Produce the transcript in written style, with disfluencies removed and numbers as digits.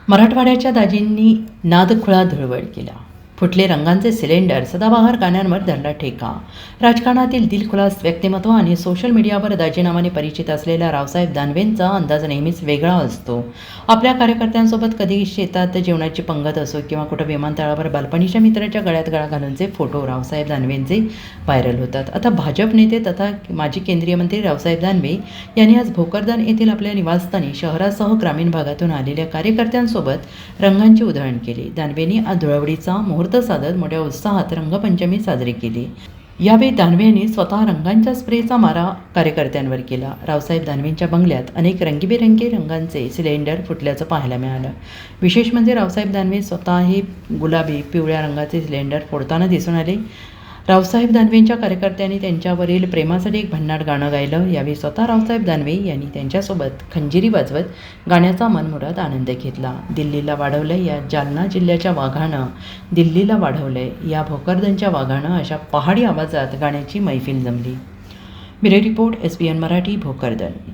मराठवाड्याच्या दाजींनी नादखुळा धुळवड केला. फुटले रंगांचे सिलेंडर, सदाबहार गाण्यांवर धरला ठेका. राजकारणातील दिलखुलास व्यक्तिमत्व आणि सोशल मीडियावर दाजी नावाने परिचित असलेल्या रावसाहेब दानवेंचा अंदाज नेहमीच वेगळा असतो. आपल्या कार्यकर्त्यांसोबत कधी शेतात जेवणाची पंगत असो किंवा कुठं विमानतळावर बालपणीच्या मित्राच्या गळ्यात गळा घालूनचे फोटो रावसाहेब दानवेंचे व्हायरल होतात. आता भाजप नेते तथा माजी केंद्रीय मंत्री रावसाहेब दानवे यांनी आज भोकरदन येथील आपल्या निवासस्थानी शहरासह ग्रामीण भागातून आलेल्या कार्यकर्त्यांसोबत रंगांची उधळण केली. दानवेंनी आज धुळवडीचा मुहूर्त साधत मोठ्या उत्साहात रंगपंचमी साजरी केली. यावेळी दानवे यांनी स्वतः रंगांच्या स्प्रेचा मारा कार्यकर्त्यांवर केला. रावसाहेब दानवेंच्या बंगल्यात अनेक रंगीबेरंगी रंगांचे सिलेंडर फुटल्याचं पाहायला मिळालं. विशेष म्हणजे रावसाहेब दानवे स्वतः हे गुलाबी पिवळ्या रंगाचे सिलेंडर फोडताना दिसून आले. रावसाहेब दानवेंच्या कार्यकर्त्यांनी त्यांच्यावरील प्रेमासाठी एक भन्नाट गाणं गायलं. यावेळी स्वतः रावसाहेब दानवे यांनी त्यांच्यासोबत खंजिरी वाजवत गाण्याचा मनमुराद आनंद घेतला. दिल्लीला वाढवलंय या जालना जिल्ह्याच्या वाघानं, दिल्लीला वाढवलंय या भोकरदनच्या वाघानं, अशा पहाडी आवाजात गाण्याची मैफिल जमली. Bureau report, SBN Marathi, Bhokardan.